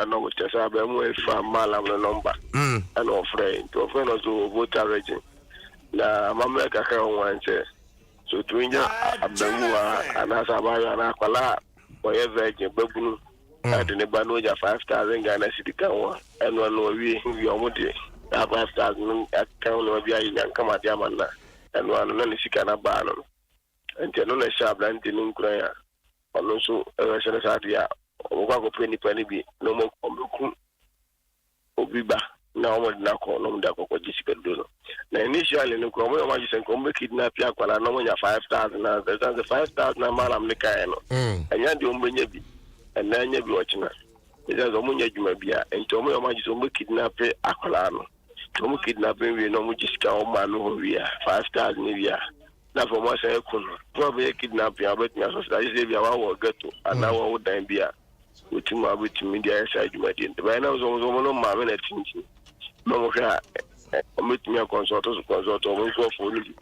no go tesa be mo fa malam no number and of friend to friend also voter region na mamle ka ka wan say so twinja abemwa anasa ba ya na kwala oye virgin babunu ade ne ba no ja 5000 Ghana cedi kan wa eno no wi omode 5000 account no bia yin kama dia manna eno no ne sika na ba no enti no na sha brand ni nkura ya ono so shene sa dia o kwa ko pani bi no mo komku obiba na o mo na ko no mo da ko jisika do no na initially no ko mo ma jisen ko mo kidnap ya kwala no mo nya 5000 na the 5000 na malam ne kai no anya di o mbenye bi na anya bi ochina eza zo mo nya djuma bia ento mo ma jisen mo kidnap akwala no to mo kidnap wi no mo jisika o ma no wi 5000 ni bia na for mo say kun no be kidnap ya bet nya so that is bia wa wo gato ana wo dan bia utima abutimi dia side djuma di ba na zo no ma me na tinti no mo ka ometumi consult mo ko fo ni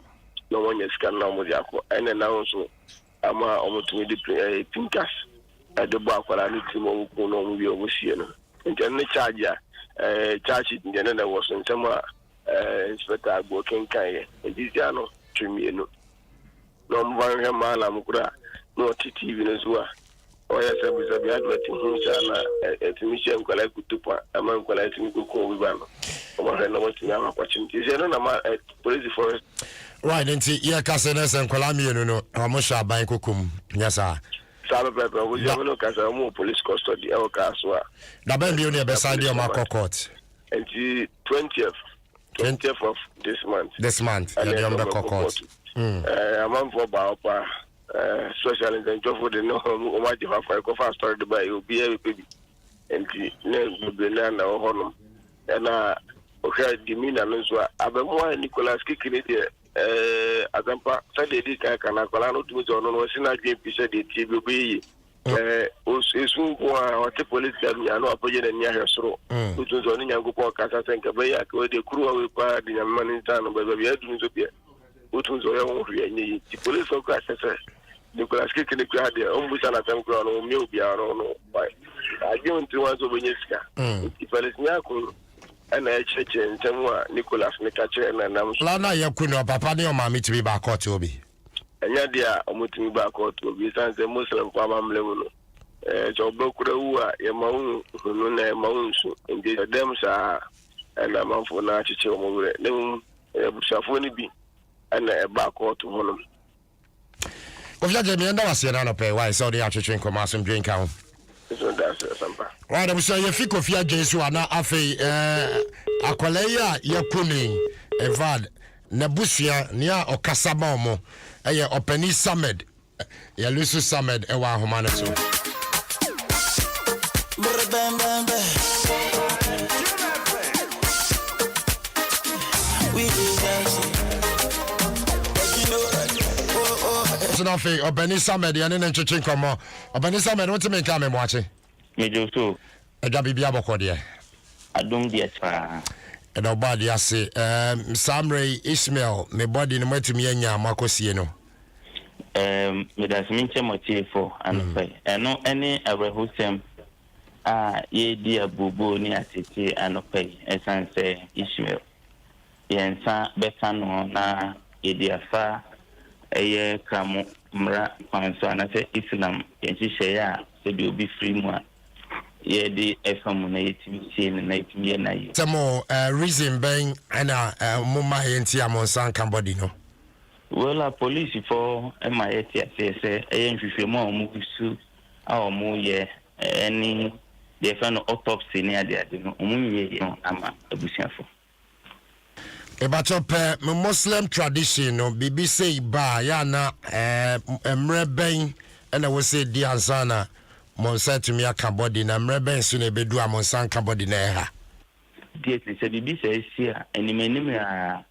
no mo nya scan na mo dia ko ene na so ama omutumi di pinkas ade ba akwara ni timo ko no mo bi o sie no nje ne charge ya charge nje ne na wo so ntema inspector agbo kenkan ye edizia no twimi no no mo ba hwe mala mo kura no TV no zuwa oya sabi advert huncha na etimishe nkwala kutupa ama nkwala etimi ko wi ba no o ma no wati na kwa chinti je no na ma police forest right nti ye kase na sen nkwala mienu no mo sha ban kokum nyasa sabe pepe o je no kase mo police custody e o kaso a da ban bi o ne be side o ma court nti 20th of this month and the be court amam for ba opa social intervention for the no o ma je fa ko fa story de ba e obi e pebi enti ne gbele na o hono na okay dimina no so abemwa Nicholas Kikini de azampa sade di ka kana kola no tumi zo no sina dwen pise de tie bi obi esu ko a te police dem ya no apoje na nya hwesoro utu zo ni nyango ko kasa senka be ya ko de kuru awe kwa di nyamani tano be be adu zo bia utu zo ya wo hwe nyi ti police ko asese Nicholas Kikini kwa de ombusa na tem ko no mi obi a no bai aje unti wa zo benye sika ti police nya ko ana cheche ntemwa Nicholas Nikache na namso la na yakunu papa ne o ma mitibi ba court obi enya dia omutimi ba court obi sanse muslim kwa mamle no jobo kurawu a ye mawu no na mawu nsu inde dem sa ana manfo na cheche o mo wure ne busafo ni bi ana e ba court hono ofia je mi enda wase na no pe why so dey atwetwe nkomasum drink out so that's something right I'm saying if Kofi Ajesu ana afei akwalaya yakuni evad nabusia nia okasaba omo eye openi Samed ya Lusu Samed ewa ahoma so so na fe openi Samed ya ne ncheche nkomo openi Samed won't make am emwache mejo so ega bibia bokode adom dia fa eda body ase Samray Ismail me body no matumi anya makosie no me das minche motifo anfa eno ene abrahusem ye dia bobo ni atete anfa esanse Ismail yensa bekano na ye dia fa eye kramo mra kwanso anase Islam yenhye ya se bi obi free mu a ye di efam na yetimi sie na yetimi na yi temo reason ben ana mumma yenti amonsan kambody no well police for MIT say nhwehwemu a omu kusu a omu ye any the fan autopsy ni ade no omu ye no ama abusiafo Ebachop Muslim tradition no bibi say ba ya na emre ben na we say di ansana monsa tumi aka body na emre ben so na bedu amonsa aka body na ha die say bibi say sia animanim a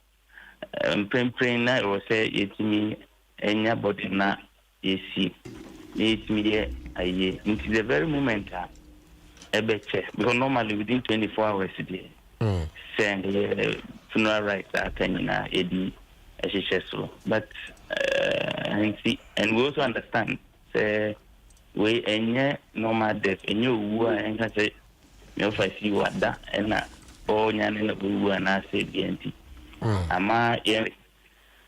prempren na o say yetimi enya body na yesi yetimi ye aye into the very moment ebeche because normally within 24 hours there send funeral rites atanyina edi ehyehyesro but and we also understand say we enye normal death enye owu a enka say me ofa si wada na o nyane na bubu na se bienti ama ye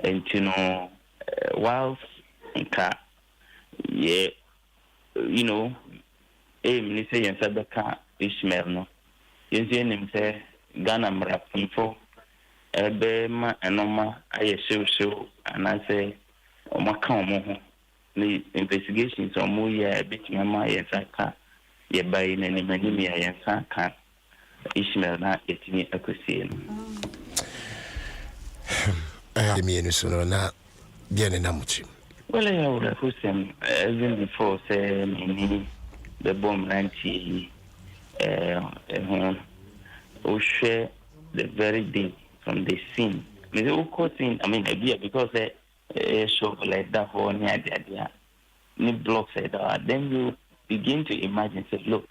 entino whilst nka ye you know me say yen sabeka Ishmael no yenzie nim say Ghana mrapimfo ebe ma enoma aye show and say o maka omo ho the investigations omo ye bitima ma ye saka ye bai na ni mani ya ye saka Ishmael na etini akosie no me no so na bien na muchi well I would have said even before say me the bomb 90 o share the very day from the scene. I mean, because show like that for any idea, any blocks like that, then you begin to imagine, say, look,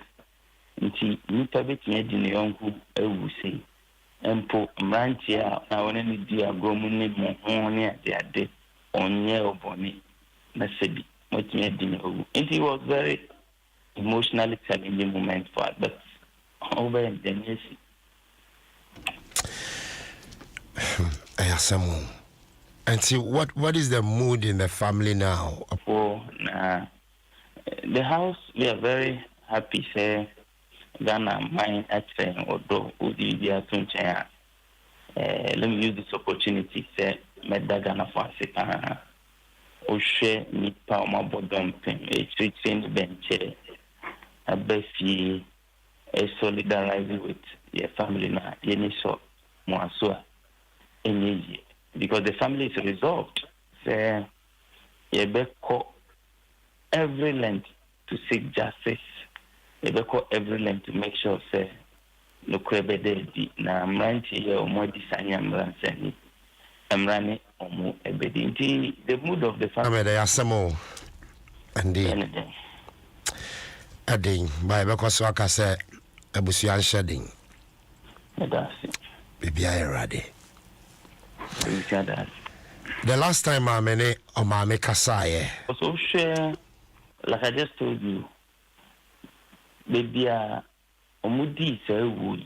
nti nipa betime di ne yonku ewusi empo mrantia na wona ni di agomu ni mo ho ne ade onye oboni na sebi motime di ne owu. It was very emotionally challenging moment for us, but over in the years and see what is the mood in the family now? For the house, we are very happy. Say Ghana mine at although let me use this opportunity. Say Medda Ghana for Africa. Oshe nipa omabodom pen. Treating bench. A besi solidarizing with your family na yeni so moasua enyeji. Because the family is resolved. Say, you call every length to seek justice. You call every length to make sure, say, look where they na mranti here or more design mransani. Amrani or more ebedi. The mood of the family. They are some more. Indeed. Adding by because Waka said, Abusian shedding. That's it. Baby, I ready. The last time I made Omame Kasaye. So share, like I just told you, baby, Omudi say wood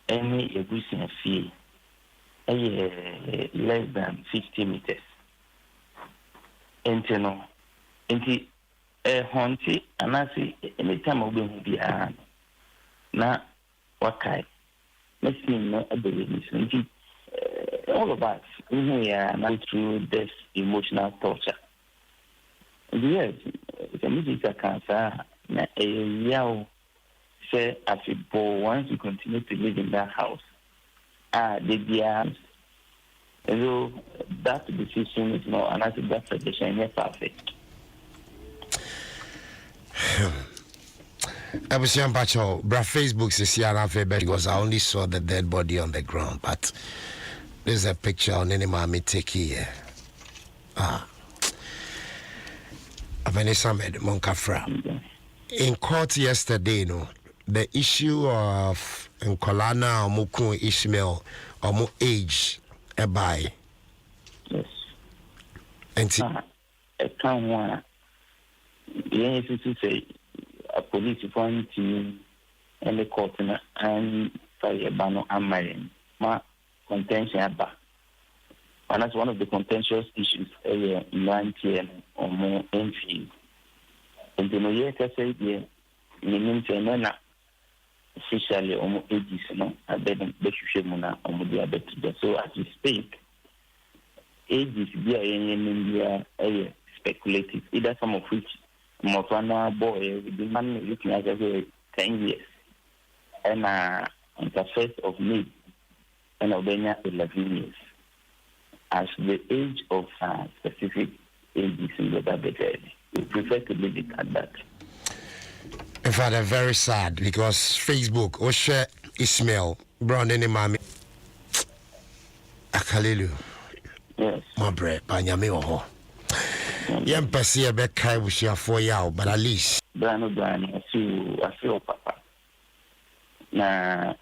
any egusi fee less than 50 meters. And you know, Honti, and I see any time of being here. Now, what kind? Let's see, no ability. All of us we are not through this emotional torture. Yes, the music cancer na a say as a boy once you continue to live in that house. The so that decision is not and I think that suggestion is perfect. I was young Pacho, bra Facebook says because I only saw the dead body on the ground, but there's a picture on any mommy take here. Vanessa Monkafra. In court yesterday, the issue of Nkolana or Muku Ishmael or more age by. Yes. And I can't want to say a police point team and the court and fire bano and marrying. Contention about. And that's one of the contentious issues in 90 or more entries. And the year I say, yeah, in officially almost ages, I bet them Mona or Mudia. So as we speak, ages India speculative, either some of which Mofana boy with the man looking at 10 years. And on the 1st of May. And Albania 11 years. As the age of specific ages in the Babette, we prefer to leave it at that. In fact, I'm very sad because Facebook, Oshe Ishmael, Brown and Mami Akalilu. Yes. My bread, Banyame Oho. Yam Passia Bekai was your 4 years, but at least. Brano, I feel Papa. Now,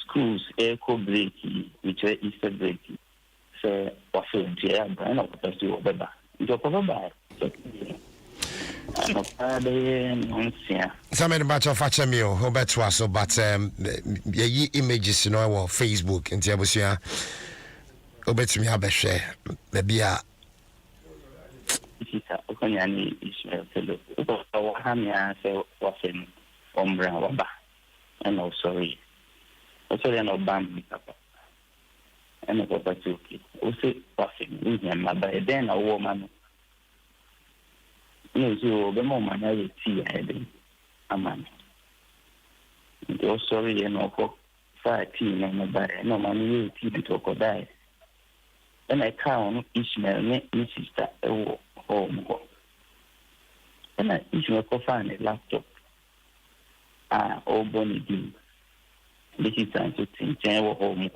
schools echo break which are Easter break say wafo ntia brand of person obeba nti okoba no pade nonsia Somebody batch of Fachemio, Robert was but ye images no on Facebook and Tiabusia. Obet me have a share. Maybe Sisa okonyani Ishmael fellow. So hamia say wasen ombra waba. And no sorry. Sorry no bam me papa. And no papa tuki. O say wasen we my by then a woman. No so the moment I see heading. Aman. O sorry no ko 5 no by no man you to ko die. And I count Ishmael me sister home. And I Ishmael go find a laptop. All bonny deal. This is time to think general home.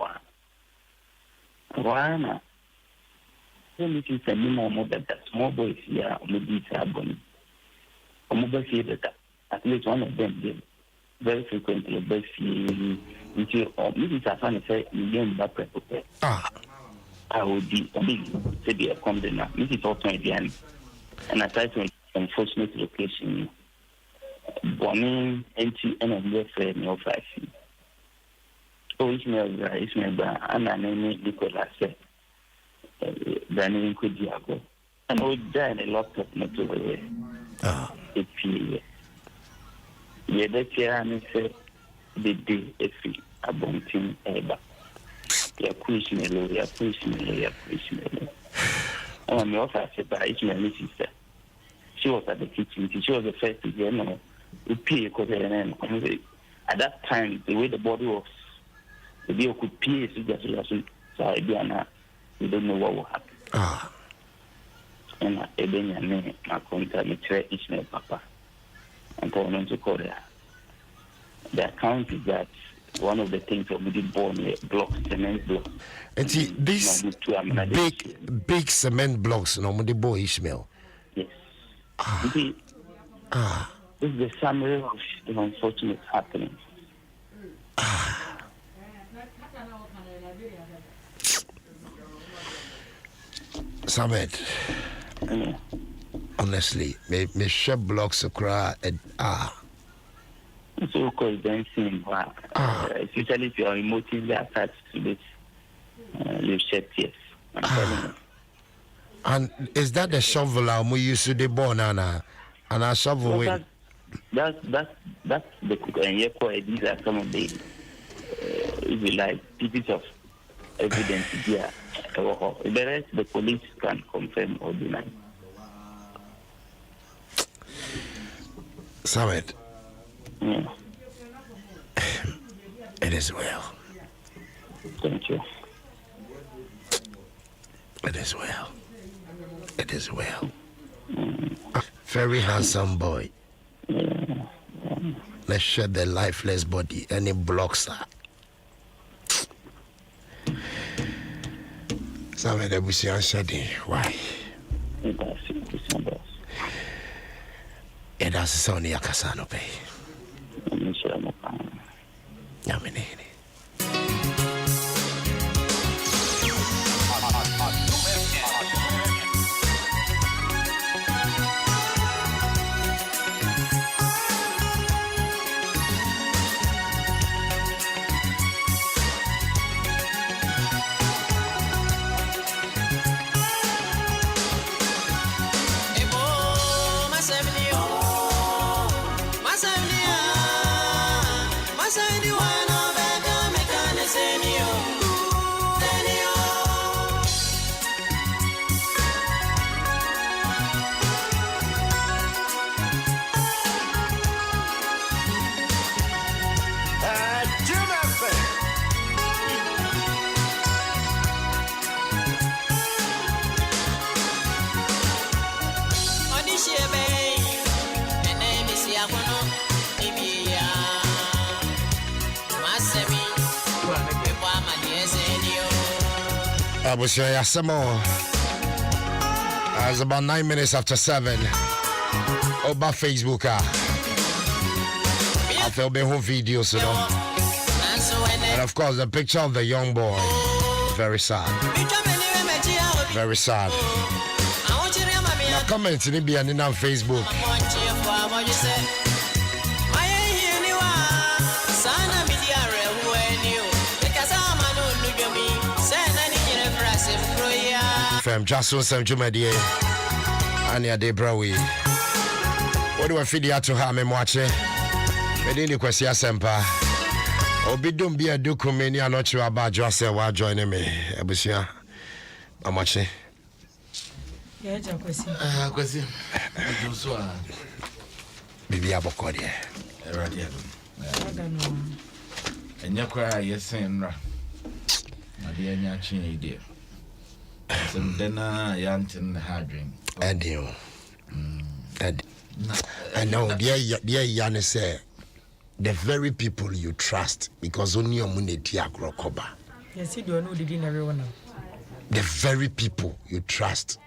Why? Then it is a minimum that small boys here on the beach are bonny. A mobile theater, at least one of them did. Very frequently, but she, this is a funny say, million back. I would be to be a condemner. This is also again an aside from unfortunate location. Bombing empty and a new friend no 5 feet. Oh, Ishmael, and I name Nicola said, Danny could go. And I would die in a lot of not over here. It's here. Yeah, that's here, and I said, the day a fee, a bounty, a ya push me low. And my officer said, but Ishmael, sister. She was at the kitchen. She was the first to get no. We pay because at that time the way the body was, the video could pay so I don't know what will happen. And I name my contact me try Ishmael Papa and told him to call her. The account is that one of the things that we did born blocks, cement blocks. And see, these big cement blocks, no, the boy Ishmael. Yes. This is the summary of the unfortunate happenings. Samet, honestly, me share blocks across So called dancing, especially if you are emotively attached to this, you shed tears. And is that the shovel we used to the born and I shovel with? That's the cook and these are some of the if you like pieces of evidence here. The rest the police can confirm or deny. Samet. Yeah. It is well. Thank you. It is well. Very handsome boy. Let's shed the lifeless body. Any blocks that. Samet, the bush shedding. Why? It has Sonny Akasano Pay. Yaminini. I was here, some more. It's about 9 minutes after 7. Over Facebook. I feel the whole videos, you know. And of course, the picture of the young boy. Very sad. Very sad. comment ni bia ni na Facebook. Fam Jason Sam Jumadi Ania Debrawi. What do I feed you to her memoache? Medini kwesi asempa. Obidum bia dokumeni anochi aba Jose wa join me. Ebusia. Amache. Yeah, kwesi. Kwesi. Joshua. Bibi abokodi. Radio. Enya kwa yesen ra. Ade enya chin idea. Some dena yantin hadring. Adio. I know dear Yanni say the very people you trust because only your money diagrokoba. Yes, you don't know the dinner everyone. The very people you trust.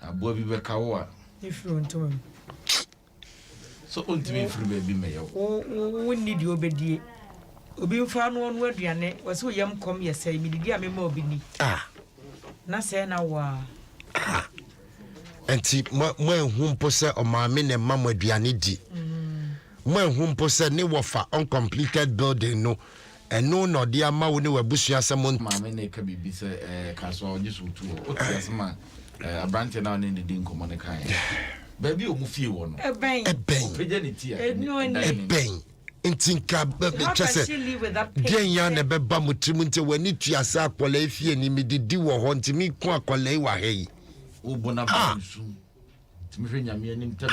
Abobi bekawa. If you want to him. So ultimate free baby mayo. Oh, we need you obedi. Obi fa no word yane was we yam come yes say me di am ma obi ni. Ah. Na say na wa. Enti mo ehun po se o ma me ne mama aduane di. Mo ehun po se ne wofa uncompleted building no eno no de ama wo ne wabusua se mo ma me ne ka bibi se kaso ojisu tu o ti asema abrante na ne di nkomo ne kan. Baby o mu fie wo no. Eben. Peja ne ti Eben. Intinka chese den ya ne beba mutimu nte wani tuasa akola efie ni mididi wo ho ntimi ku akola wa hei ubona bansu timi nyame anim tam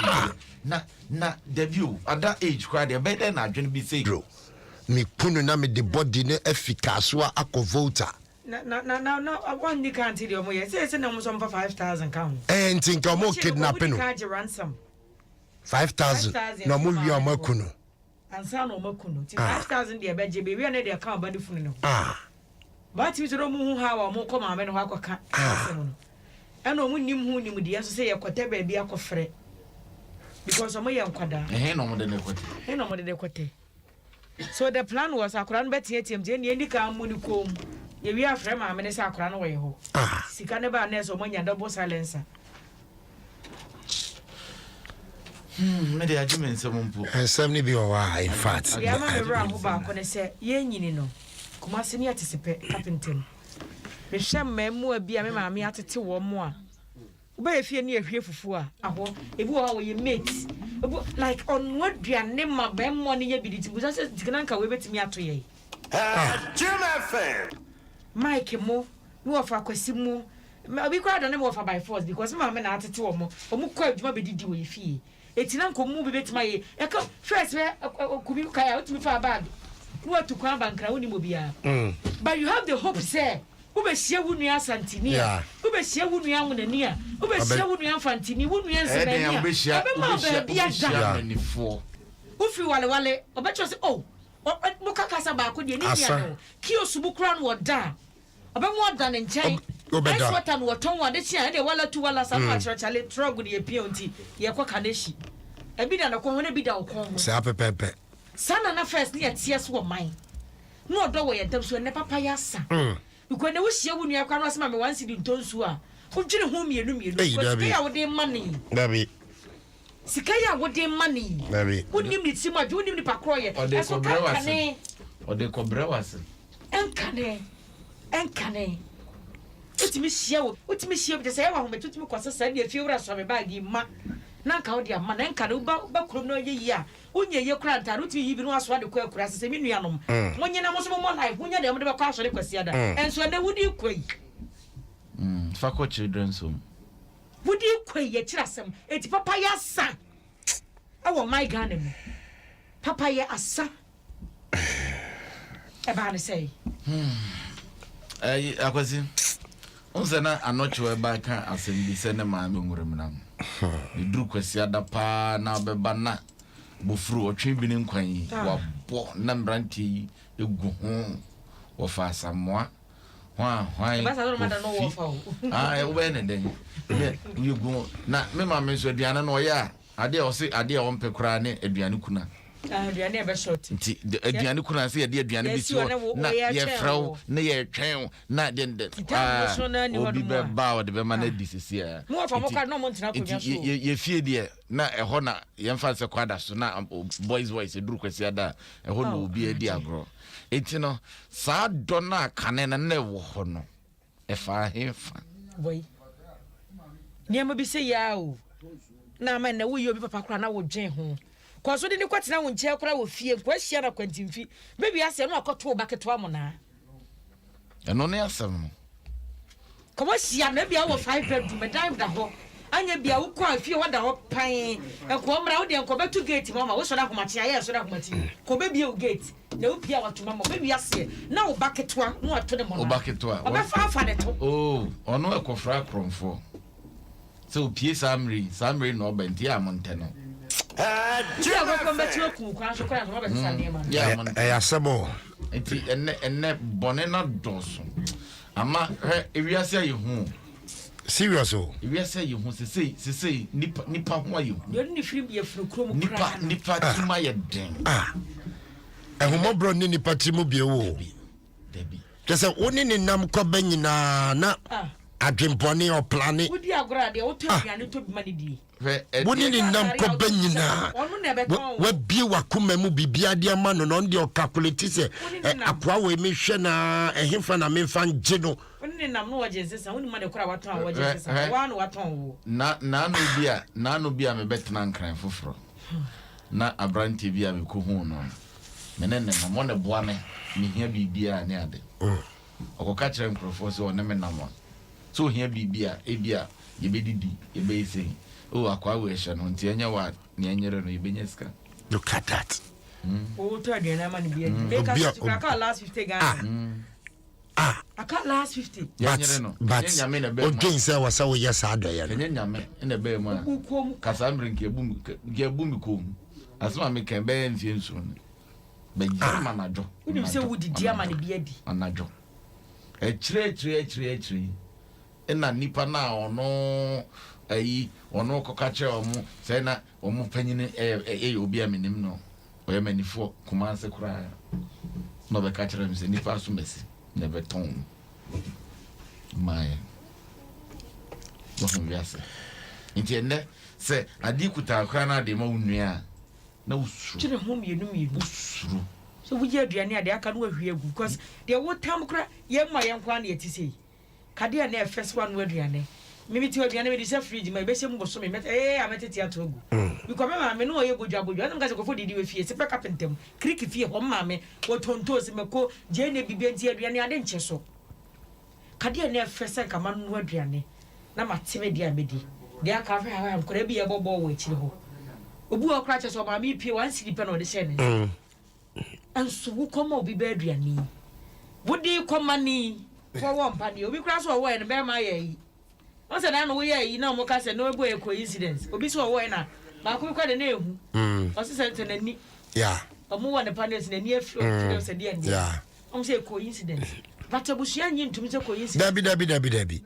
na debut at that age crowd e better na adwene bi say bro mi punu na me de body ne efficace wa akovota na one ni can't tell you mo yes say na mo so 5,000 count ntinka mo kidnapping ransom 5,000 na mo wi amakunu ansa no makunu ti 5,000 de beje be wi na de account ba de funu no but we so mo hu ha wa mo ko ma me no akoka no eno mo nim hu nim de so say yakote ba bi akofre because mo ye nkwada no mo de ne kote no mo de kote so the plan was akora no betie tiem je ne ndika mu ni kom ye wi afre ma me ne say akora no we ho sika ne ba na so mo nya double silencer me de ajumen se mo mpo ensem ni bi o wa in fact ya ma me bra ho ba ko ne say ye nyini no kuma se ne atisipe kapintem me hwem mamu abi a me maame atete wo mo a wo ba efie ne ehwe fufu a aho ebi wo ha wo ye mate like on what duane ma ba mo ne ye biditi bu say dikana nka we betimi ato ye Jim FM Mike mo no ofa kwasi mu abi kwa da ne mo ofa by force because maame na atete wo mo kwa adwuma bedidi wo ye fie etina nko mu be betima ye e ka first we kubi kaya otumi fa bag no atukwa bankra woni mo bia but you have the hope say ubehia wunu asantini a ubehia wunu anwonani a ubehia wunu amfantini wunu enzemani a ubehia manifo ufi wale obecho se oh mukakasa ba ko de ni bia no kiosubu kra no oda obemu oda ne nchen obeda wata no oton wa de chia de wala tu wala sa ma chale trog de pionti ye kwa kaneshi ebida na ko hone bida okon se apepepe sana na first ni atias wo man no odo wo ye dam so ne papa ya sa because ne wo hia wo nua kwa no asema me wansi di ntonsu a wo dwene ho mienu sika ya wo de money dabi sika ya wo de money dabi wonim ni tima wonim ni pakro ye eso kane ode kobra wase enkane utimi hia bi say wa ho metutimi kwasa sa ne afie wura so me bag ma na nka wo de ama na nka no ba krom na ye yi a unye ye kura ntare utimi yi bi no aso ade kwa kura se me nuanom monye na mo so mo life wonya de mo de ba kwa so de kwasi ada enso na wudi kwai fako children so wudi kwai ye kirasem eti papa ya sa awo my Ghana mu papa ya asa e ba ne say akwasi onse na anocho e ba kan asembi se ne ma me nwurem na ni duru kwasi ada pa na beba na bofuru otwe bi ne nkwan yi wa bo na mbranti egu ho wo fa samoa hwan ba sa do ma da no wo fa o e wo be ne den ye gu na me ma me so aduane no ya ade o se ade o mpe kura ne aduane kuna aduane be short nti aduane kuna se ye aduane bi so na ye frɛw na ye twɛn na de obi be ba o de be ma na di sisi a mo fa mo ka no mo ntina konya so ye fie de na ɛhɔ na ye mfa se kwada so na boys voice duru kwasi ada ɛhɔ na obi adi agro enti no saa dɔ na kane na na ɛwɔ hɔ no ɛfa hefa boy niam bi se ya o na ma na wo yi obi papa kora na wo dwen ho kwaso de ni kwatena wo nche kora wo fie kwa hia na kwantimfi bebi ase no akoto obaketo amona ɛno ne asɛm no komo hia na bia wo 5 bedroom dan da ho anya bia wo kwa fie wada ho pan enko mra wo de enko betu gate mama wo so da komatia ye so da komati ko bebi o gate na wo pia wato mama bebi ase na wo baketo a no ato de mo na obaketo a obafa de to ono ekofra kromfo so pie samri no benti amonte no ya go komati ku kwa so kwa no be sane ma ya sebo enti enne bone na doso ama ewiase ayehu serious o ewiase ayehu sesei nipa ho ayehu yo ni firi bi afuru krom kra nipa tima ye den ehumobro ni nipa timu bi ewo debi kese woni ni nam ko banyina na adwempone o plane wodi agora de wo to aduane to bi mani di woni ni nam ko banyina wa bie wakoma mu bibia de ama no no de o calculate se akwa we me hwe na ehemfa na me fa nje no woni nam no waje sesa woni ma de kora waton a waje sesa wa no waton wo na no bia me betena nkran foforo na abranti bia me ko hu no menene na mo ne boa me hia bibia ne ade okoka kire nkrofo se one me namo so hia bibia ebia ye bedidi ye be ese akwa we hye no nti enya wa ne enyere no ye benya sika look at that to aduane ma ne bia be ka last 50 Ghana aka last 50 but again say wasa wo yes adoye no enya nyame na be mu a kasamre nke ebum ko asoma me kan be mfie nsu no be jama najo woni se wudi dia ma ne bia di anajo echire ena nipa na ono ayi ono kokache omu se na omu panyine obi aminim no oye manifo kumanse kura no be kachira mi se nipa so mesi ne beton mai no viase entiende se adi kuta akra na de ma unua na usuru chire ho mienu usuru so wuji aduane ade aka no ahwie agu because de wo tam kra ye ma ye nkwa na yetise kade na first one aduane mimi ti aduane me di se fridge ma be se mboso me ametete ato agu because me ma me no ye bodwa anam ka se kofo didi we fie se pe kapentem kriki fie ho ma me wo tonto se meko je na bibia nti aduane ade nche so kade na first kama no aduane na mateme dia medi de aka fa ha nkora bi ye bobo wo echi ho obu okra che so ma mi pie wan silipe no de se ne anso wo koma obi ba aduane wodi koma ni for one pani obi kra so wo e be ma ye yi on se na no wo ye yi na mo ka se no ebo e coincidence obi so wo e na ba ko kwa de na ehu o se se na ni yeah omo wo ne panels na ni afro se de ndi yeah on se coincidence but abusia nyi ntum se coincidence dabi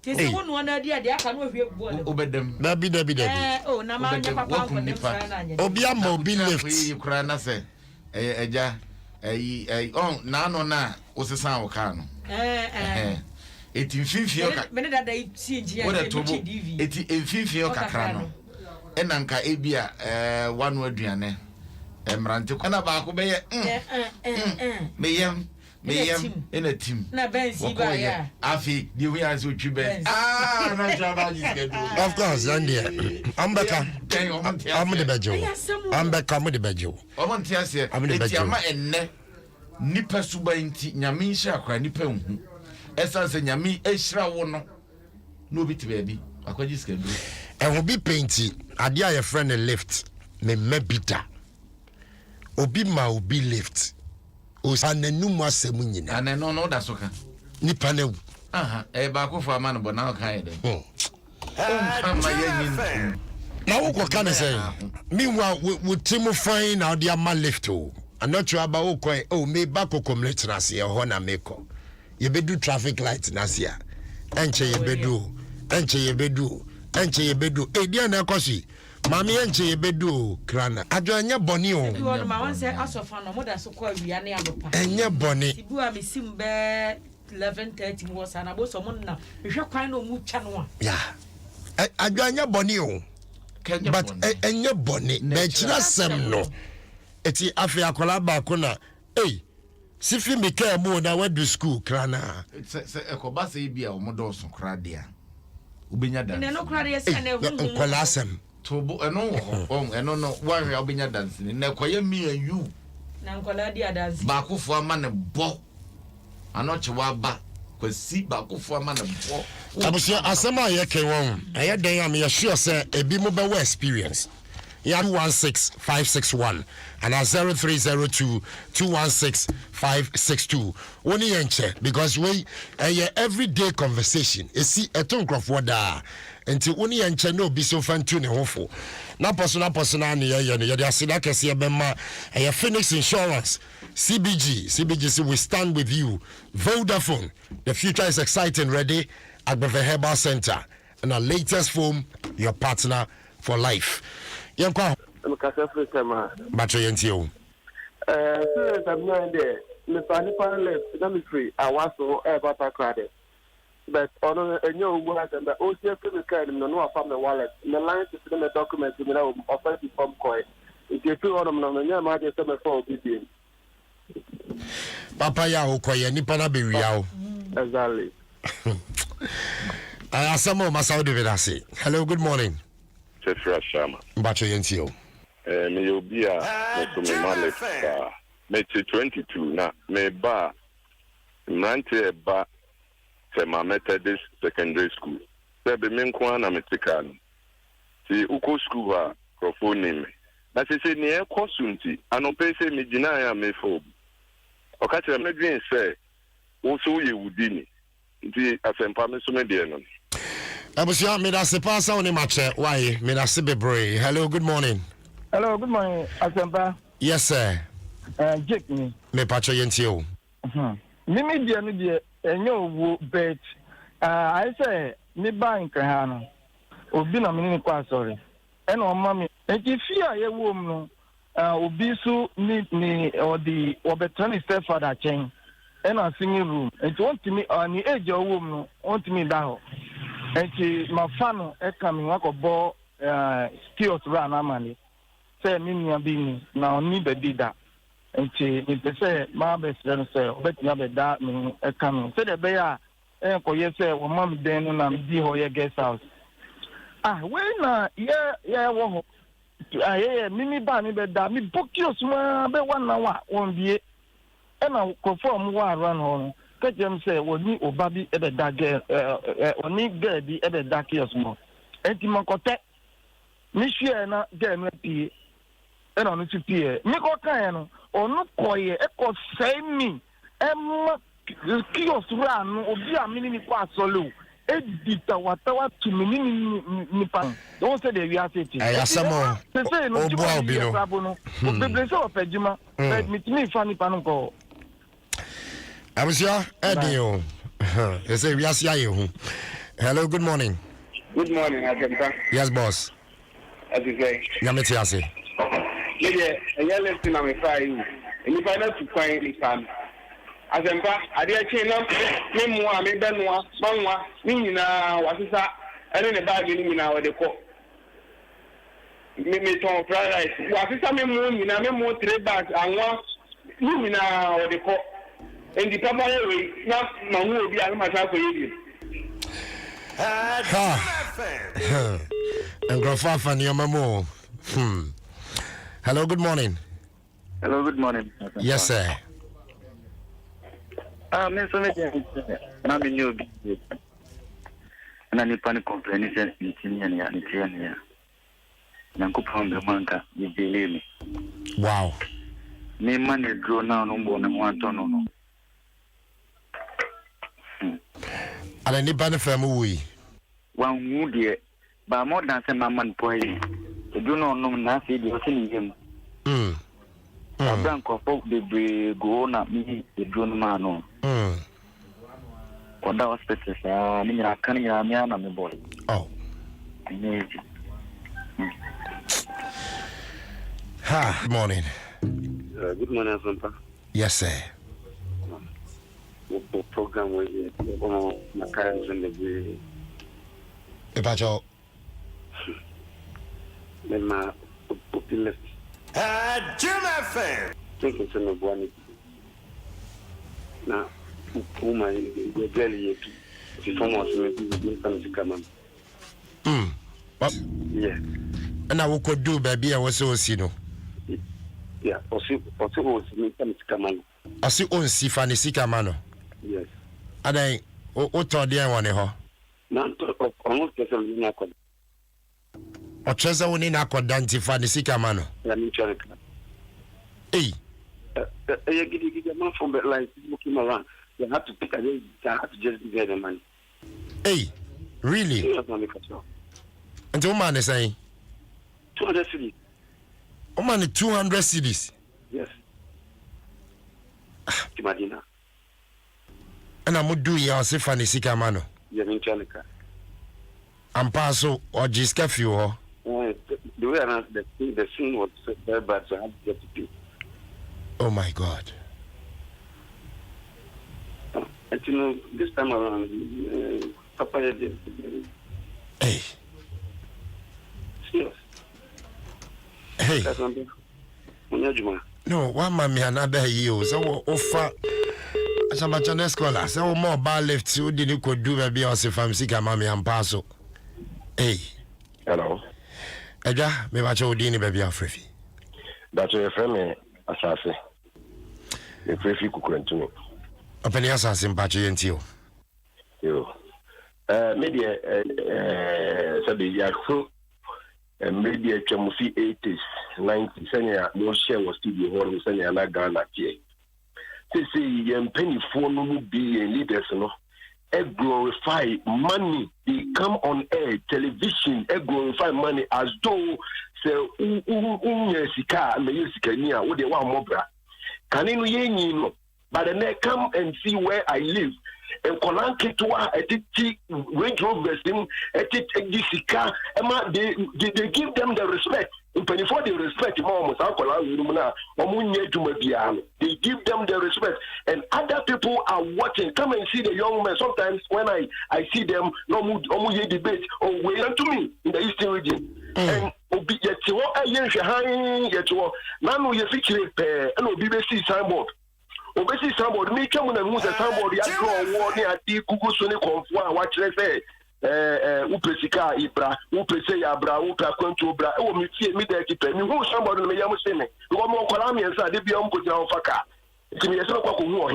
tese wo no na dia de aka no ahwie bu o obedem dabi na ma nya papa ko ne fra na nya obi ama obi lift kura na se eja on na no na osesa wo ka no eti mfimfio ka me ne dada ti nji ya TV eti mfimfio kakra no enanka ebia wanu aduane emrante kana ba ko be meyem ena team na benzi ba ya afi di we as otwi ben na jaba jiskedo of course and there ambeka am de bejo ambeka mo de bejo omo ntia se eti ama enne nipa suba nti nyame nhia akra nipa hu esanse nyame ehira wo no no bi ti baabi akwaji skedo ho bi painti ade a ye friend lift me mabita obi ma obi lift o sananum asem nyina aneno no da soka nipa na wu ba ko fo ama no bona o kan de na wo ko kan say meanwhile we team fine na ode ama lift o I'm not sure about me back ko community na se ho na meko ye bedu traffic light na se a enche ye bedu e dia na ekosi Mami enche yebedu krana. Adwo anya boni o. Bi won ma won say asofa no moda so kwa wia na adopa. Enye boni. Ibu a mesim be 11:30 was na bo so mo na hwe kwan no mu twa no a. Yeah. Adwo anya boni o. But enye boni. Na chira sem no. Eti afi akola ba ko na. Hey. Sifi mika mu na we do school krana. Se ekoba se bia o modo so kra dia. Ubenya dance. Ne no kra dia se na hu. Nkola asem. Tobo eno no wa hwe ubenya dance ni na koye me ayu. Na nkola dia dance. Ba kofo ama ne bo. Anoche wa ba. Kwasi ba kofo ama ne bo. Abusia asema ye ke won. Aye den am ye sure say ebi mo be we experience. Ya 216-561 and 0302-216-562. Only yenche because we everyday conversation. You see a ton of water until only yenche no be so fan to ne hofo. Na personal ni ye the asida kesi bema Phoenix Insurance CBG say we stand with you. Vodafone, the future is exciting. Ready at the Herbal Center and our latest foam, your partner for life. Yanko Mkasa Fritema. Bacho Yentio. So I'm not there. The funny part left, let me free. I was so ever credit. But on a new work and the OCF to the card in the no from the wallet. The line to send the document to me now offer to form coin. If you feel on them, you might just send a phone to Papa Yao Koya Nipana Biriao. Exactly. Asamo Masao de Vedasi. Hello, good morning. Sefra Shama. Bacho Yentio. Me yobia me so me maleka. Me 22 na me ba mrante ba Tema Methodist Secondary School. Sebe me nko na me tika no. Ti uko school ha crofone me. Na se ni e kosunti anope se me gina ya me fo. Oka tira me dwen se wo so ye wudini. Nti asempa me so me de no. Abusia, me da se pasa on mache. Why? Me da se bebre. Hello, good morning. Hello, good morning, Asempa. Yes, sir. Jake me. Me pacho Yentio. Mimi dia no dia enyo wo bet. I say me bank ha no. Obi na me ni kwa sorry. E na o ma me. Enti fi a ye wo mu no. Obi so ni odi obetani stepfather chen. E na singing room. Enti want me ni age o wo mu no. Want me da ho. Enti ma fa no e ka me wakobo skills run amani. Say me nua bi ni na oni bedi da. Enti me say ma be say obetumi abeda me e ka me. Say the be ya e ko ye say wo mam den no na me di ho ye guest house. We na ye wo ho. Mimi ba ni be da mi bokios ma be wan na wa won bie. E na ko form wa run ho. Ka jem say woni oba bi e be da girl oni girl bi e be da kios mo. Enti man kote mi hwe na girl no pie. E na no ti pie. Mi ko kan no onu koye e ko say mi e ma kios ra no obi a mi ni ko asolu. Edita watawa to me nipa don't say the reality Ayasamo obo obino bebe so opejima but me fa nipa no ko Abusia edio say we asia ye hu. Hello, good morning. Good morning, Asempa. Yes, boss. As you say. Yameti ase. Yeah, I listen to me fire you. And you find out to find the time. Asempa, adia chena me mo me benwa banwa ni nyina wasisa ene ne bag ni nyina wo de ko me ton fried rice wasisa me mo nyina me mo 3 bags anwa ni nyina wo de ko endi papa we na manwo obi a ma sa ko yedi and Grofafa ni mamo. Hello, good morning. Hello, good morning. Yes, sir. Me so me na me new bi na ni pani complain se ntinya ya ntinya ya na ko panga manka ni belemi. Wow. Me man e grow now no mo na wanto no. Ala ni ban famu wi. Wan hu de ba mo dan se man poi. E do no no na se di o se ni yem. Bank of the go na me the drone man no. Koda hospital sa ni na kan ya me na me boy. Oh. Ha, good morning. Good morning, Sampa. Yes, sir. What program was it? Oh, my car's in the way. Ebajo. Then my left. Jim FM. Think it's in the one. Now, who my belly, if you almost make some to come on. Yeah. And I could do, baby, I was so sino. Yeah, also make some to come on. I see on Sifani Sikamano. Yes. And I, what are the one, ho? Not almost get a little knockout. Or Chesa winning Aquadanti Fani Sikamano. I'm trying Hey. You get a man from the line looking around. You have to pick a day, you have to just get the money. Hey, really? And the woman is saying 200 cities. Oh man, 200 cities. Yes. Kimadina. And I'm do ya se Fani Sikamano. You're in Chanica. I'm paso or Jiska Fuel. The way I the scene was very bad, so I had to get to pay. Oh my God. And you know, this time around, Papa did. Hey. Serious. Hey. No, one mammy another year. So offer as a maternal scholar. So more bar left so didn't could do maybe also from Sika Mammy and Paso. Hey. Hello. Eja, me watch Odini baby Afrifi. That's your friend, Assassin. The Frefi could to me. Open the assassin patchy and you. Maybe said the Yaku. And maybe a Chamusi 80s, 90s, Senya, no share was studio hall with Senya and Ghana. They say, penny for no be a leaders, no. Glorify money. They come on air, television, glorify money as though, so, Sika, Mayusika, what they want more. Can you but then they come and see where I live. And Kolanke to a Range Rovers, they give them the respect. Before they respect they give them the respect. And other people are watching. Come and see the young men. Sometimes when I see them, no debate or wait to me in the Eastern region. And now you feature and BBC signboard. Obesi somebody me come and move the somebody I draw war near the Kuku Sony Confwa, watch they say, Upesika Ibra, Upese Abra, Upa Contobra, oh, me there keep me who somebody may have seen it. One more Colamians are the beyond put down Faka. It's me as a couple who are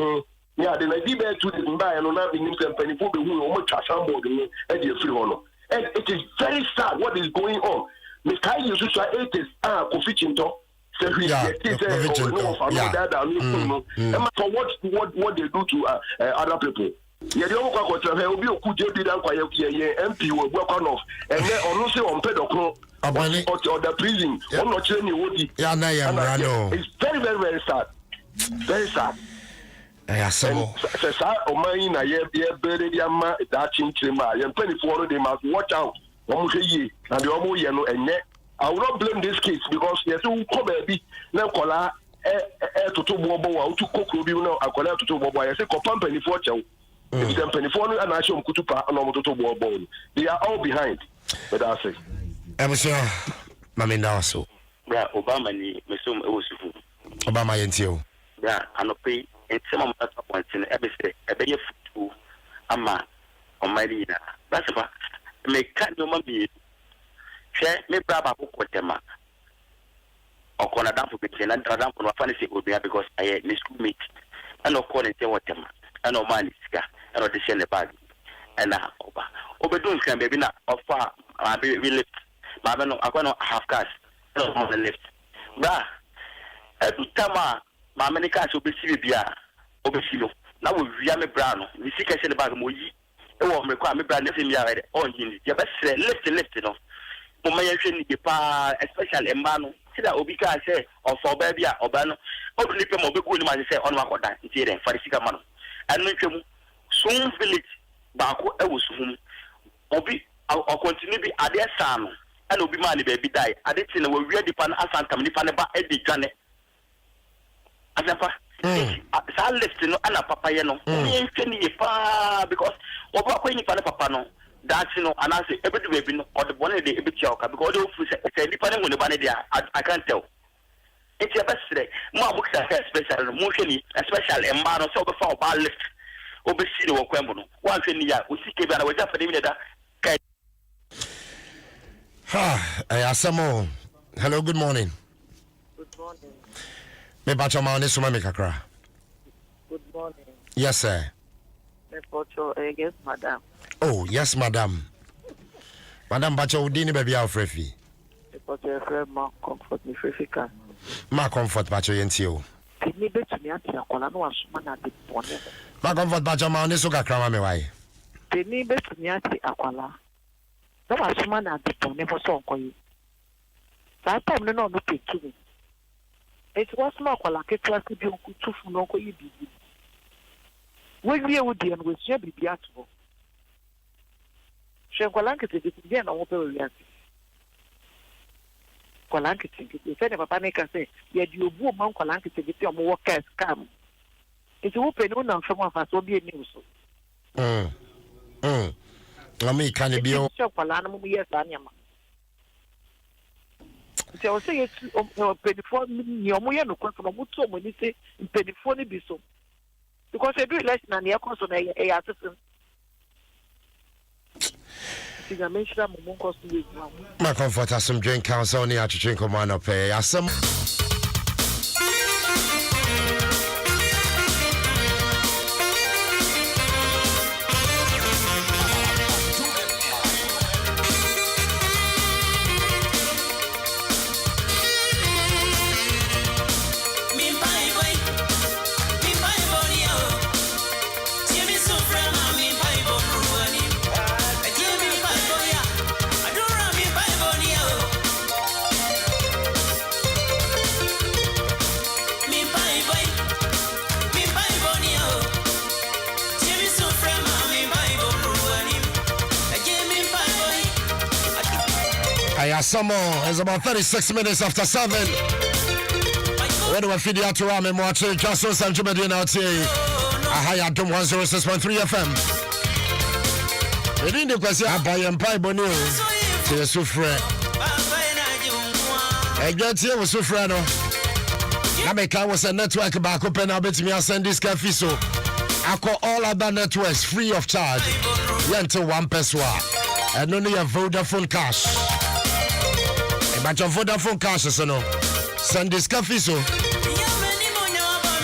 yeah, then I did bear to the buy and not in himself and for the who much somebody and the free honor. And it is very sad what is going on. Mikai used to 80s, Kofichinto. For what they do to other people. Yeah, the only question will be a good MP will work on and then on on pedocro or the prison. I'm not saying you would. It's very, very, very sad. Very sad. They must watch out. And the I will not blame these kids because yes, who come baby now kola to bobo to cook will be no akola to bobo. I say company penny for chow. If them penny for and I show kutupa and to bobo. They are all behind. But I say, I'm sure, Mammy Naso. Yeah, Obama ni mesum ewusufu. Obama yentio. Yeah, anope and some of that points in every say a bay of ama on my leader. That's about make cut no man be. Me braba ko tema o kona dan for between and dan for fancy obia because I need school mate and o kona te wotema and o mali sika and o de share the bag and na oba obedun kan baby na offer we lift ma be no akwa half cash no on the lift bra edu tama ma me cash obesi bia obesi no na wo wia me bra no ni sika share the bag mo yi e wo me kwa me bra na fe mi ara on yin ya be lift no especially Mbano. See that Obika say or for baby or Bano, or the Nipam of the good man say on Wakoda, in Farisika Mano. And Nikum soon village Baku Ewusum Obi or continue be at their son. and will be money baby die. I didn't know we are the pan asantam nipa ne ba Eddie Jane. Asafa. Sa left no ana papa ye no. Me ntwe pa because oba ko nipa ne papa no. That no and I say every baby no or the one day e be chioka because they say nipa ne go ba ne dia I can't tell. It's your best today. More books are special, motion, especially a man or so before bar lift. Over see the Quembono. One thing, we see Kevin, I was up for the minute. Asamo. Hello, good morning. Good morning. Me bacha ma onesu ma me kakra. Good morning. Yes, sir. Me pocho, yes, madam. Oh, yes, madam. Madam bacha udini baby Alfrefi. Me pocho, friend, ma comfort me frefika. Ma comfort bacha yentio. Tini betu mi ati akola no asuma na de bone. Ma comfort bacha ma onesu kakra ma me wai. Tini betu mi ati akola. No asuma na de bone for so nkoyi. Sa time no no pikin. It was more akola ketua si bi onku tufu no nkoyi bibi. We wie wodi en we sia bibi ato. Shengwala nkete bi na wo pe we ati. Kwalankiti sɛ papa ne ka sɛ yɛde obu o man kwalankiti bi te ɔmo wɔ cash cam nti wo pɛ ne wo nam fam afa so bi ani so Ami kan bi o sɛ kwala no mo yɛ saa nneɛma nti ɔ sɛ yɛ mpanyinfoɔ ni ɔmo yɛ no kwan so ɔmo to ɔmo ani sɛ mpanyinfoɔ no bi so because edu election na neɛ kɔ so na ɛyɛ asese my comfort has some drink council near to drink on one pay. Some it's about 36 minutes after 7. When we feed you to Rami Moache, Jason Sanjumedi now say, I had 106.3 FM. We didn't do question by Empire Bonu. To the Sufre. I get here with Sufrano. Nameka was a network back open. I'll bet me I'll send this cafe so I call all other networks free of charge. Until 1 peswa. And only a Vodafone cash. But your Vodafone cash is no. Send this cafe so.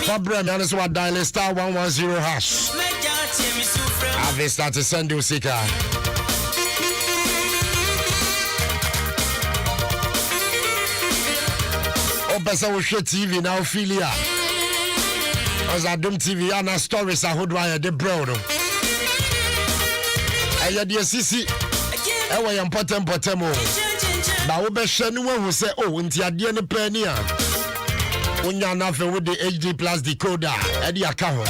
For Brem, that is what dial star 110 hash. I've started to send you Sika. Opesa wo hwe TV na Ophelia. As I do TV and stories I hold wire the bro no. Aye de sisi. E we important potemo. Ba wo be hwe no hu se oh nti ade ne pa ni a. Onya na fe wo the HD plus decoder e de aka ho.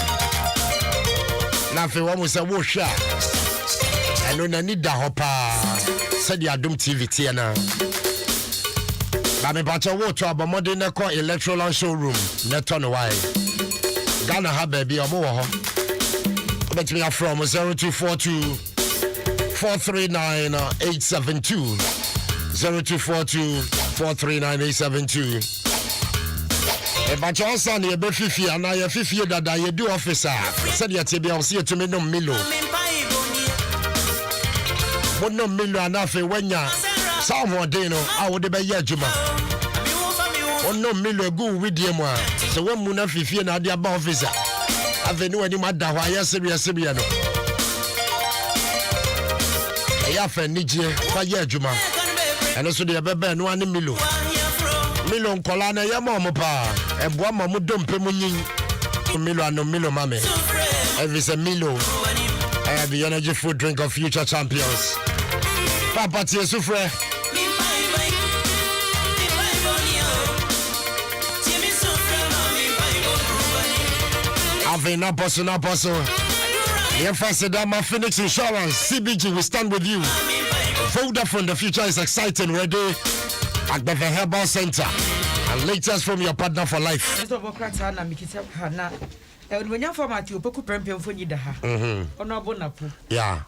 Na fe wo mo se wo hwe a. Eno na ni da ho pa. Se de adom TV tie na. Ba me bacha wo to abomode ne ko electoral showroom ne to no why. Ghana ha baby omo wo ho. Bet me from 0242 439 872 0242 439 872. E bacha onsa ne be fifi ana ye fifi dada ye do officer. Said ye tebia o se to me no milo. Mo no milo ana fe wanya. Salmodeno, I would be Yajuma. Oh no, Milo go with you. So when Muna Fifi and Adia officer, I've been any matter why yes, Syriano. I have a Niger for Yajuma. And also the Bebe no one Milo. Milo Colana Yamopa, and Buama Mudum Pemunin, Milo and no Milo Mame. Every say Milo. I have the energy food drink of future champions. Papa Tiesufre. Avena Apostle. Yes, Phoenix Insurance, CBG, we stand with you. Vodafone, the future is exciting. Ready at the Herbal Center. And latest from your partner for life. Yeah.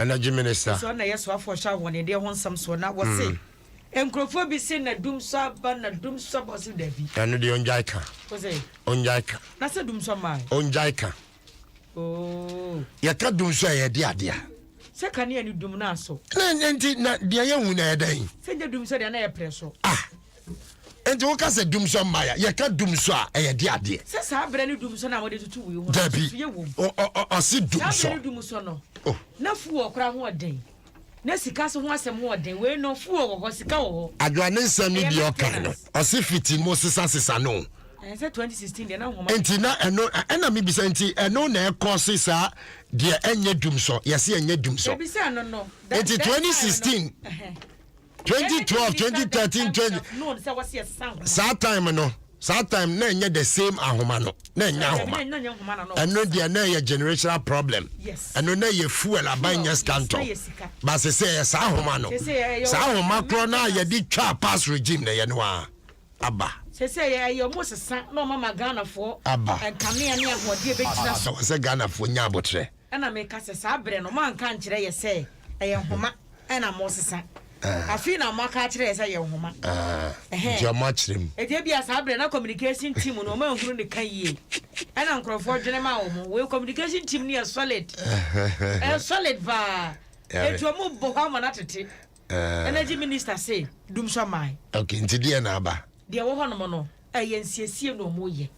Energy minister. So na yeso afo sha won de ho nsam so na wo se enkrofo bi se na dum so aba na dum so boss davi. Anu de onjaika. Wo se onjaika. Na se dum so mai. Onjaika. Oh. Ya ka dum so ye de ade a. Se kan ye ni dum na so. Na enti na de ye hu na ye dan. Se je dum so de na ye preso. Ah. Enti wo ka se dum so maya, ye ka dum so a ye de ade. Se sa abra ni dum so na wo de tutu wi ho. Dabi. O si dum so. Sa dum so no. Na fu okra ho den. Na sika so ho asem ho den. We no fu wo sika wo. Adwane nsam ni bi o kan no. O si fiti mo sisa no. I said 2016 de na ho ma. Enti na ena mi bisa enti eno na e cause sa de enye dum so. Yes enye dum so. Ebi say no. Enti 2016 2012 2013 20 no say was yes sa time no. Sa time na enye the same ahoma no. Na enya ahoma. Eno de na ye generational problem. Yes. Eno na ye fuel abanya scanto. Ba se say sa ahoma no. Sa ahoma kro na ye di twa pass regime na ye no a. Aba. Say your most son, no mama Ghana for Abba and come near what dear big so say Ghana for nyabotre. And I make us a sabre no man can't say say I am homa and I'm most son. I feel I'm more catcher as I am homa. You're much him. It be a sabre no communication team no man who the Kaye. And Uncle Ford General will communication team near solid. A solid va. It will move Bohama at it. Energy minister say, Doom so my. Okay, into the naba. Dear Wohonomono, I NCC no more ye.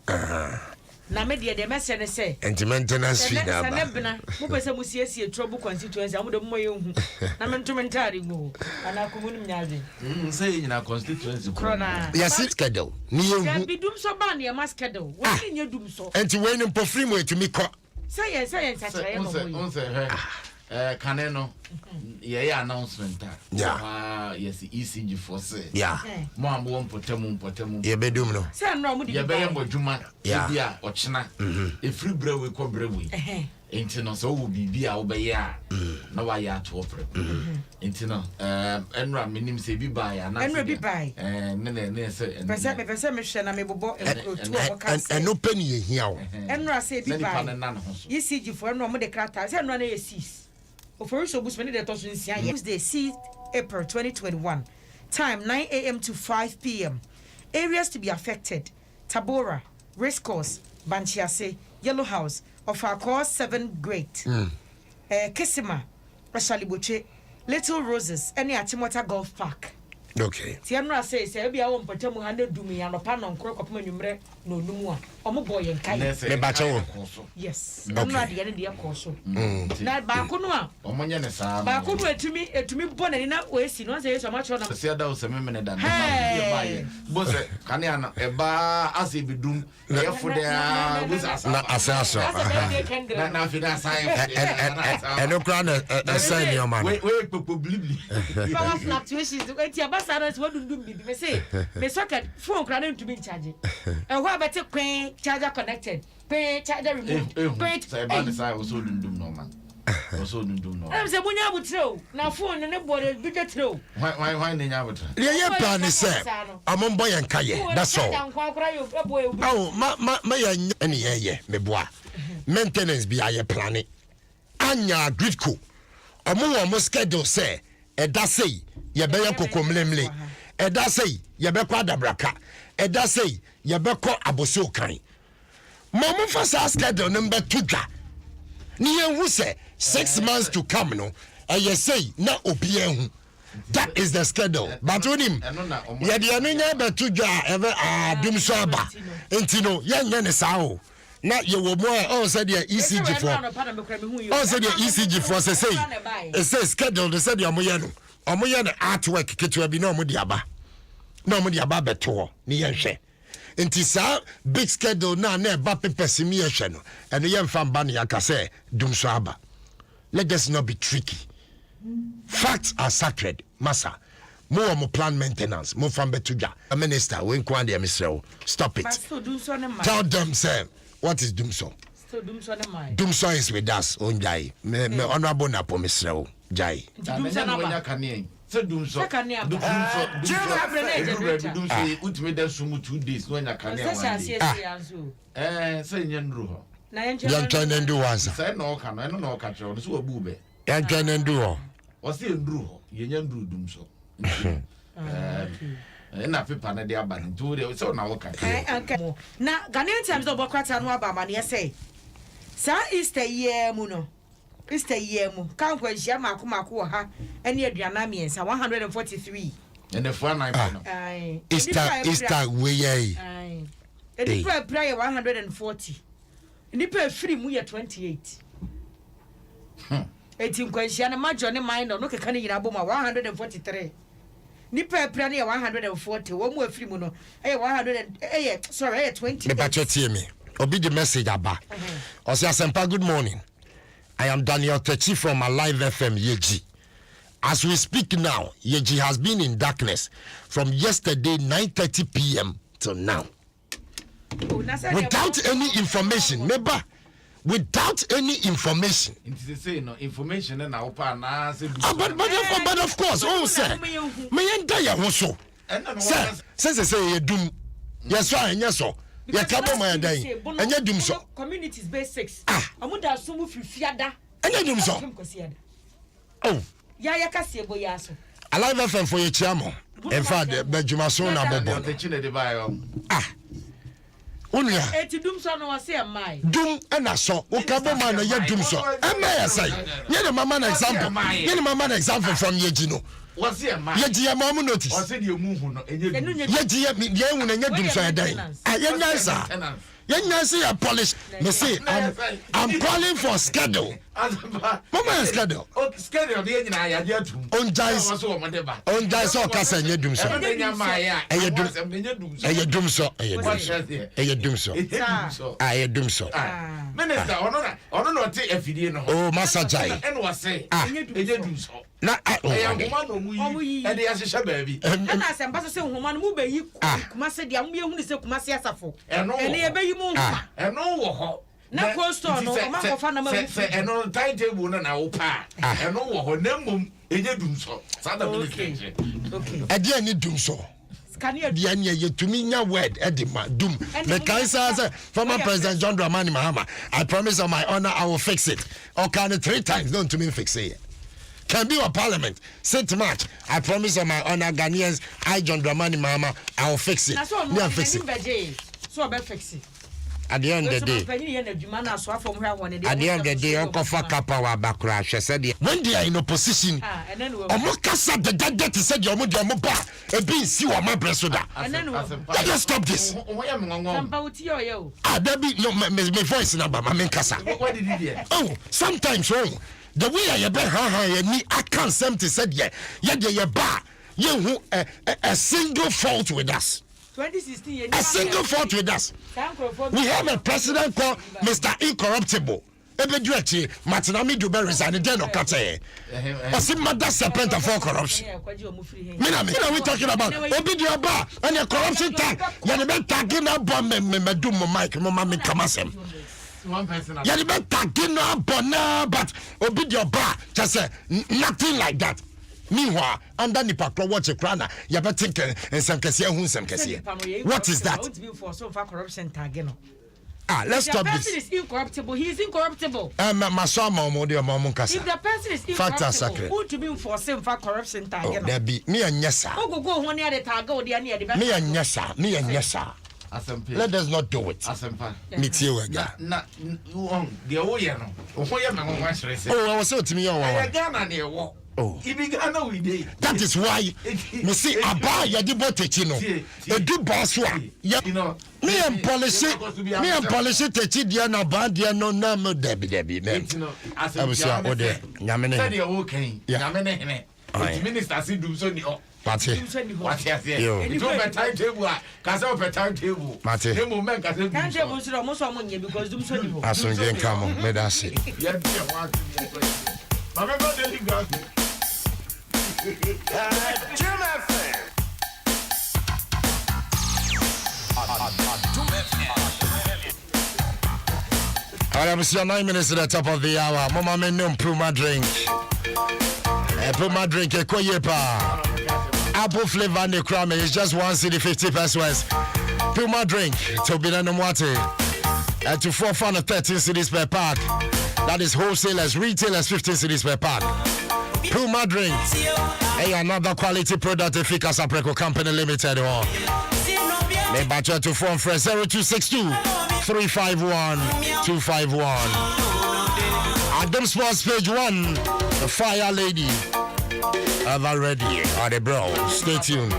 Na me dear the message say, and to maintenance fee. Nebna, who was a musia trouble constituency, I would have more young. Na mentumentari go, and I couldn't imagine. Say in our constituency, Crona. Yes, it's schedule. Near be doom so bandy, a mascado. What in your doom so? And to win in Pofrimo to me. Say yes, Caneno, yeah, announcement. Yeah, yes, ECG for say. Yeah, Mom won't put them, ye bedum no. Say no, ye bayambo Juma, yeah, or China. A free bread we call brewery. Intino so will be obey ya. No, I ya to offer. Intino, Enra minim say be by and be by. And Professor Michelle, I'm able and no penny here. Enra say be by. ECG for no more the characters and run a cease. Official Bushman de Toshin Tuesday, 6 April 2021. Time 9 a.m. to 5 p.m. Areas to be affected: Tabora, Racecourse, Banchiase, Yellow House, of our course 7 Great, Kisima, Ashalibuche, Little Roses, any Atimota Golf Park. Okay. Tianra says, "I be a one potemo handed do me and a pan on crook of menumre, no more. Omo boy and kind." Yes, I'm not the end of the course. Not Bakunua, Omonyanesa, Bakunu to me, born in that way, see, no say so much on the Seattle, some minute and Boss, Kanian, a bar as if you do, therefore, they are with us. Not assassin. And no crown a senior man. Wait, probably. Sarah's what do me say, the socket phone crying to be charging. And what better queen charger connected? Pay charger removed. I was so doom no man. Also do no. I'm saying when I would throw now phone and nobody bigger throw. Why in your yeah, plan is said. I'm on boy and Kaye. That's all. Oh, my any yeah, me boy. Maintenance be a planet. Anya Gridco. A more schedule say, and that's say. Ye be yakoko mlemle eda sei ye be kwa dabraka eda sei ye be ko aboso kan momo fa sa schedule number 2 dwa ni ye hu se 6 months to come no ye sei na obi hu that is the schedule but onim ye de anu nya be 2 dwa ever dum so aba enti no ye nya ne sa o na ye wo mo on said the ECG for say it says schedule they said your no omoye na artwork ketwa bi na omudi aba beto ni yenhwe enti sa big schedule na eba papers mi yenhwe no eno yemfa mba na yakase dum so aba. Let us not be tricky. Facts are sacred, massa. More plan maintenance, more from betuja. A minister, when kwande misrel, stop it. Tell them, say, what is Dumso? Dumso is with us, Onjai. Me honorable Napo misrel. jai Dum sa na ba se dum so dum ultimate da sumu 2 days no nya kanea one se nyandru ho na yankan ndu wansa se na oka no eno na oka tro no so wabu be yankan ndu ho o se ndru ho ye nyandru dum so na pepa na de aba ntu de so na oka na Ghanaian Times do bokrata no aba ma ne say sa Easter year mu no Easter year mu kan kwa hia mako ha ene aduana miensa 143 and the 49 no Easter we ye Nipa prayer 140. Nipa free mu ye 28. Eti nkwanhia na majo ne minor no keka ne yina boma 143. Nipa prayer ne 140. Wo mu afiri mu no 100 sorry 28. Me bacho tie me. Obi the message aba. Osi Asempa, good morning. I am Daniel Techi from Alive FM Yeji. As we speak now, Yeji has been in darkness from yesterday 9:30 p.m. till now. Without any information, neighbor. Without any information. Information and our partner. But of course, sir. Me entire hoso. Sir, since they say you doom. Yes, sir, yes, sir. You come my day. And you doom so. Communities basics. Amuda sumu fiada. And you doom so. Oh. Ya kasi boyaso. Alive FM for your chamo. In fact, Bejumaso na bobo. Unia. Eti dum so no wase mai. Dum na so. O kabo man no ye dum so. Emma say. Ye the mama na example. Ye the mama na example from Yeji no. Wase mai. Yeji ya mama notice. Wase de mu hu no enye dum. Yeji ye hu na nye dum so e dai. Ye nyansa. Ye nyansa ya polish. Me say I'm calling for schedule. Mama schedule. O schedule de nyina ya de atum. Onjai so ka say nye dum so. Eye dum so. Minister ono no te afidie no. Oh masajai. En wase. Enye dum so. Na homa no mu yi e de asehye baabi. Na Asempa so se homa no mu be yi kuma se dia mu ye hu ni se kuma se asafo. Ene ye be yi mu homa. Eno wo ho. Na costo no ma ko fa na ma hu. Se eno timetable na wo pa. Eno wo ho na mum enye dum so. Sada minister. Okay. E de ani dum so. Dia nya yetumi nya word edima dum. Me kan say former President John Dramani Mahama, I promise on my honor I will fix it. Or can it 3 times don't to me fix it. Can be a parliament. Sit match. I promise on my honor Ghanaians, I John Dramani Mahama, I will fix it. Me I fix it. So I fix it. At the end of the day, at the end of the day, Okofa Kappa wa Bakra, she said, when they are in opposition, Omokasa the dead said, Yomuba, a being see what my breasoda. Let us stop this. There be no my voice number, my main casa. Oh, sometimes, the way I bet I can't something said, yeah, you a single fault with us. 2016, a single fault with us. We have a president called Mr. Incorruptible. Ebeduachi, Matinami Dube resign then or Kate. What's the mother serpent of all corruption? Mina, we talking about Obidia Bar and a corruption tag. Yanibet tagging up bomb Medum Mike, Mamma Kamasem. Yanibet tagging up Bona, but Obidia Bar just say nothing like that. Meanwhile, under Nipa watch a crana, you better think and some Cassia. What is that? Let's stop this. The person is incorruptible. He is incorruptible. If the person is incorruptible, who to be for same for corruption? There be me and Yesa. Go one near the target, me and Yesa. Let us not do it. Meet you again. Na the Oyano. Oh, I was so to me. Oh, that is why me see Aba Yadibotechino. A do baswa. You know, me and policy Techi na Bandia no name Debbie. I was there. Yamene. Yamene. Minister see do so ni. Party. What yes, you don't have timetable. Casa of a timetable. Party. The moment can't tell almost someone because do so. As soon as come on, let us see. Jim FM. All right, I'm 9 minutes at the top of the hour. Mama, me no improve my drink. Puma drink a koyepa. Apple flavor and the crumb is just 1 cedi 50 pesos. Puma drink to be no water. And to 4 fun of 13 cedis per pack. That is wholesalers, retailers 15 cedis per pack. Puma drink. Hey, another quality product Efficas Apreco Company Limited. May batch to phone for 0262 351 251. Adam Sports page 1. The Fire Lady. Ever ready? Are they bro? Stay tuned.